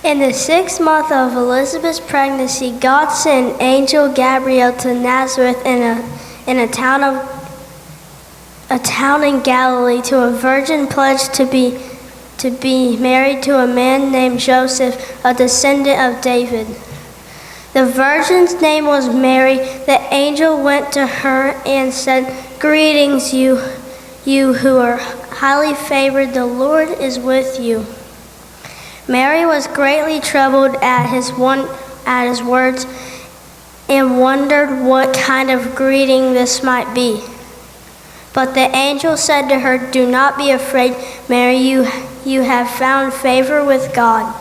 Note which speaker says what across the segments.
Speaker 1: In the 6th month of Elizabeth's pregnancy, God sent angel Gabriel to Nazareth in a town in Galilee to a virgin pledged to be married to a man named Joseph, a descendant of David. The virgin's name was Mary. The angel went to her and said, "Greetings, you who are highly favored. The Lord is with you." Mary was greatly troubled at his words and wondered what kind of greeting this might be. But the angel said to her, "Do not be afraid, Mary. You have found favor with God.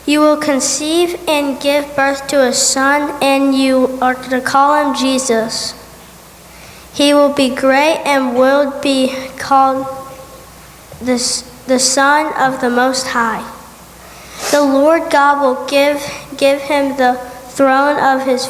Speaker 1: You will conceive and give birth to a son, and you are to call him Jesus. He will be great and will be called the Son of the Most High. The Lord God will give him the throne of his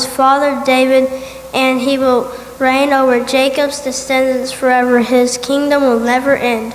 Speaker 1: father David, and he will reign over Jacob's descendants forever. His kingdom will never end."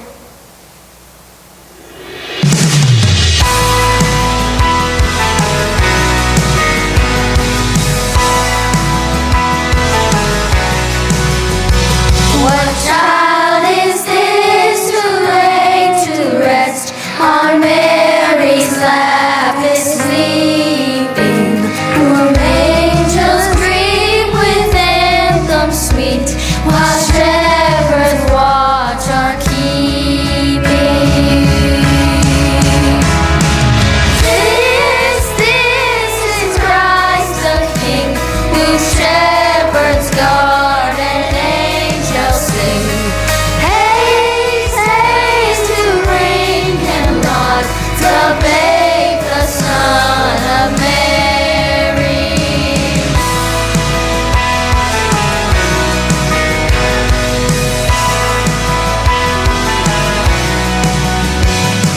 Speaker 2: On Mary's lap is sleeping, whom angels greet with anthems sweet, while shepherds watch are keeping. This is Christ the King, whose shepherds guard and angels sing. The babe, the Son of Mary.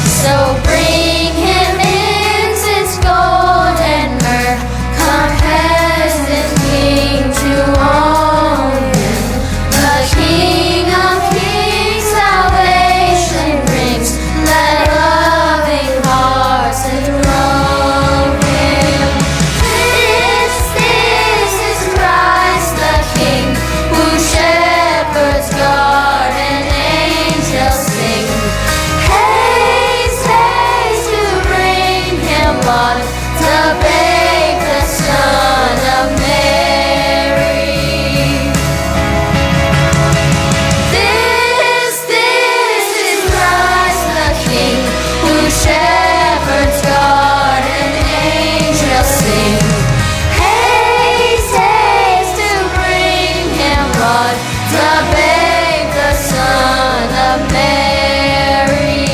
Speaker 2: So bring him incense, gold and myrrh. Come, peasant king, to own him. The King of kings salvation brings. Let loving hearts enthrone him. This is Christ the King, whose shepherds guard and angels sing. Haste, haste to bring him Lord, the babe, the Son of Mary. This is Christ the King, whose shepherds guard and angels sing. Haste, haste to bring him Lord, the babe, the Son of Mary.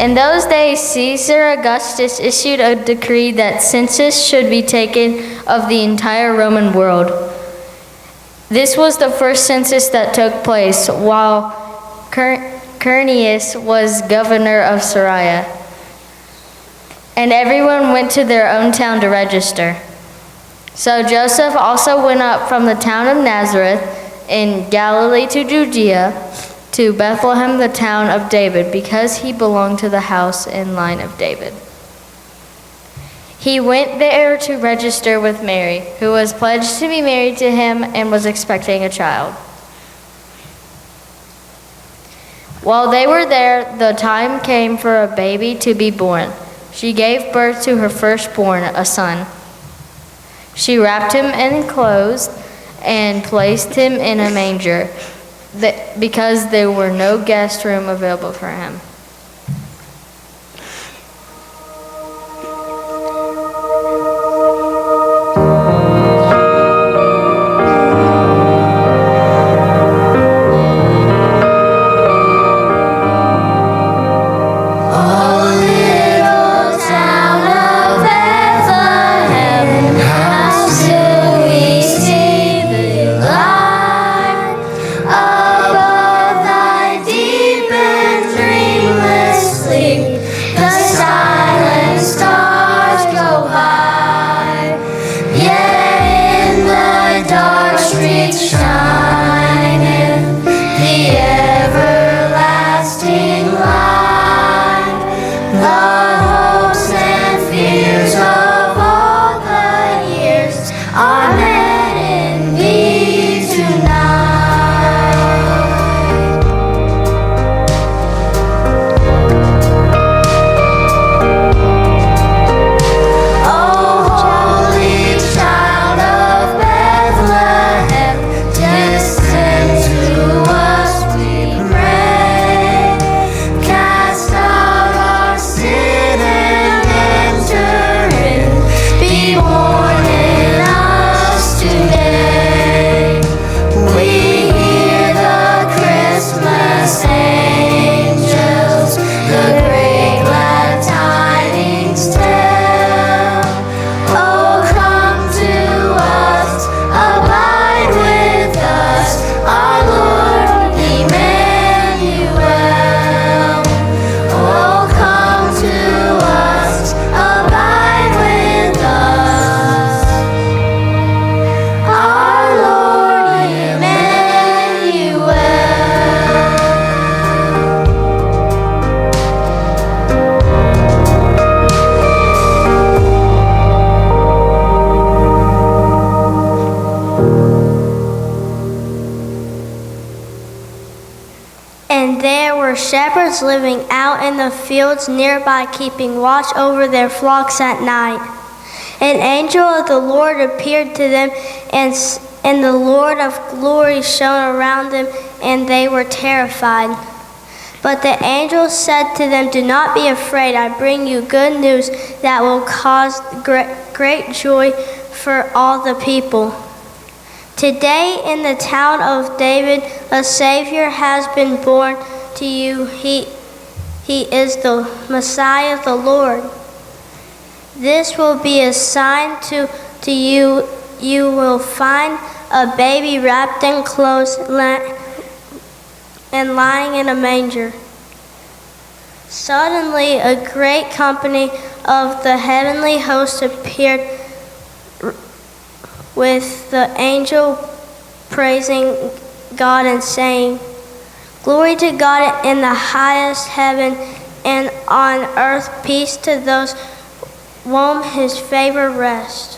Speaker 3: In those days, Caesar Augustus issued a decree that census should be taken of the entire Roman world. This was the first census that took place while Quirinius was governor of Syria. And everyone went to their own town to register. So Joseph also went up from the town of Nazareth in Galilee to Judea, to Bethlehem, the town of David, because he belonged to the house and line of David. He went there to register with Mary, who was pledged to be married to him and was expecting a child. While they were there, the time came for a baby to be born. She gave birth to her firstborn, a son. She wrapped him in clothes and placed him in a manger, because there were no guest room available for him.
Speaker 2: Above thy deep and dreamless
Speaker 1: were shepherds living out in the fields nearby, keeping watch over their flocks at night. An angel of the Lord appeared to them, and the Lord of glory shone around them, and they were terrified. But the angel said to them, "Do not be afraid. I bring you good news that will cause great joy for all the people. Today in the town of David, a Savior has been born to you. He is the Messiah, the Lord. This will be a sign to you. You will find a baby wrapped in clothes and lying in a manger." Suddenly, a great company of the heavenly host appeared with the angel praising God and saying, "Glory to God in the highest heaven, and on earth peace to those whom his favor rests."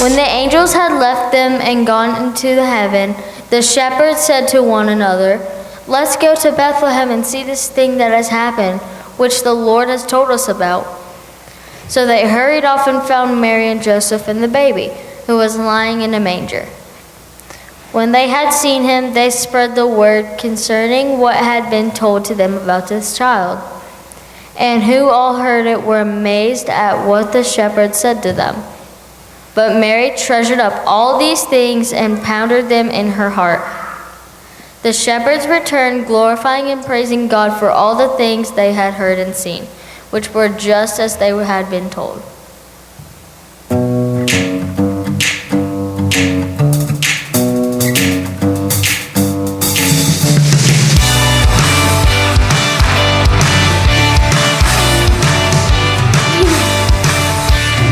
Speaker 3: When the angels had left them and gone into the heaven, the shepherds said to one another, "Let's go to Bethlehem and see this thing that has happened, which the Lord has told us about." So they hurried off and found Mary and Joseph and the baby, who was lying in a manger. When they had seen him, they spread the word concerning what had been told to them about this child. And who all heard it were amazed at what the shepherds said to them. But Mary treasured up all these things and pondered them in her heart. The shepherds returned, glorifying and praising God for all the things they had heard and seen, which were just as they had been told.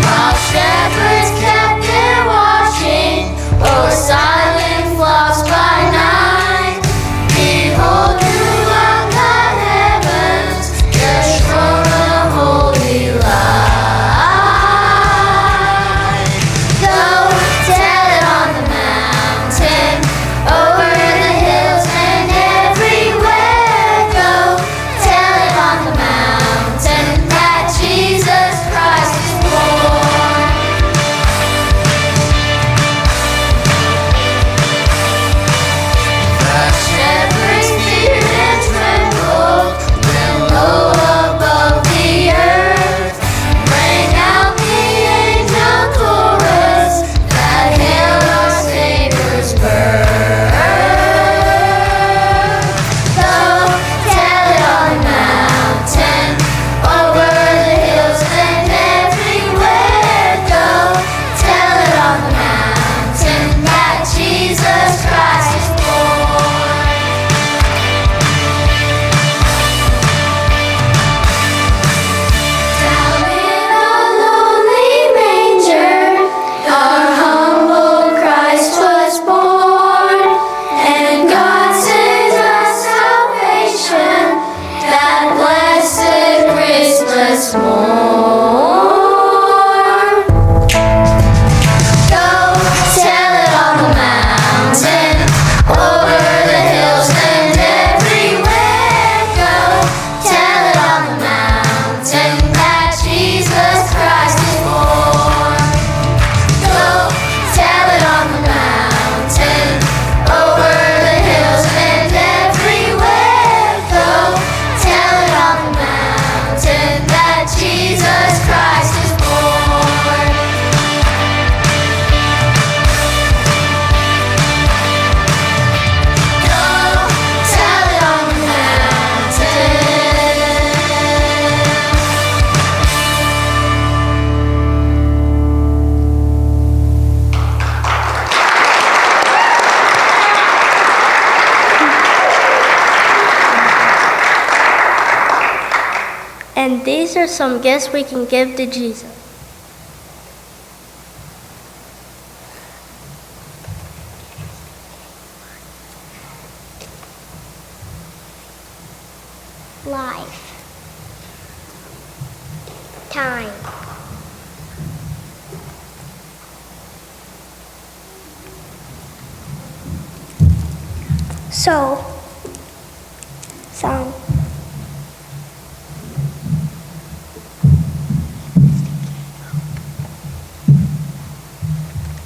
Speaker 2: While shepherds kept their watching o'er silent flocks by night, behold, throughout the heavens there shone a holy light. Go tell it on the mountain, over the hills and everywhere. Go tell it on the mountain that Jesus Christ is born. The shepherds feared and trembled when low above the earth rang out the angel chorus that hailed our Savior's birth. Go tell it on the mountain, over the hills and everywhere. Go tell it on the mountain that Jesus Christ is born. Down in a lonely manger, our humble Christ was born, and God sent us salvation that blessed Christmas morn. Go tell it on the mountain, over the hills and everywhere. Go tell it on the mountain that Jesus Christ is born. Go tell it on the mountain, over the hills and everywhere. Go tell it on the mountain that Jesus Christ is born. Go tell it on the mountain.
Speaker 1: And these are some gifts we can give to Jesus.
Speaker 4: Life, time, soul, song,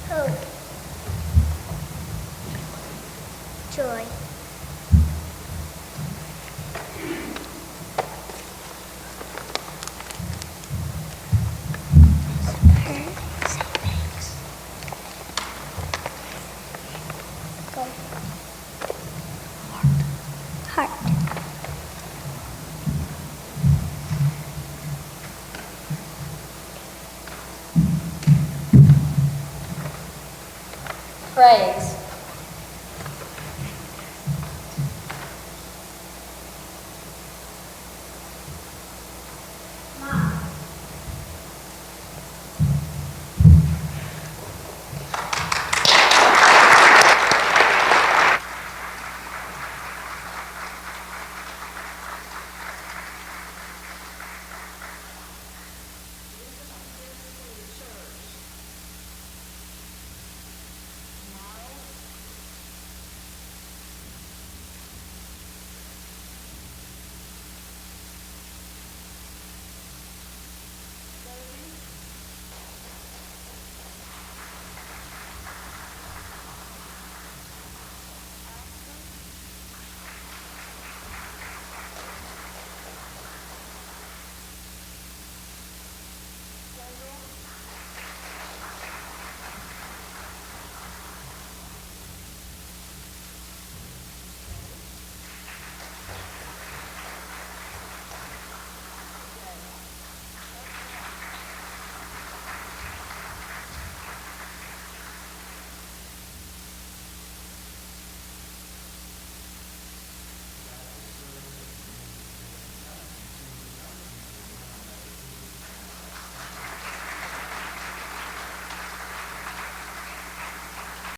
Speaker 4: hope, joy, heart,
Speaker 3: Praise.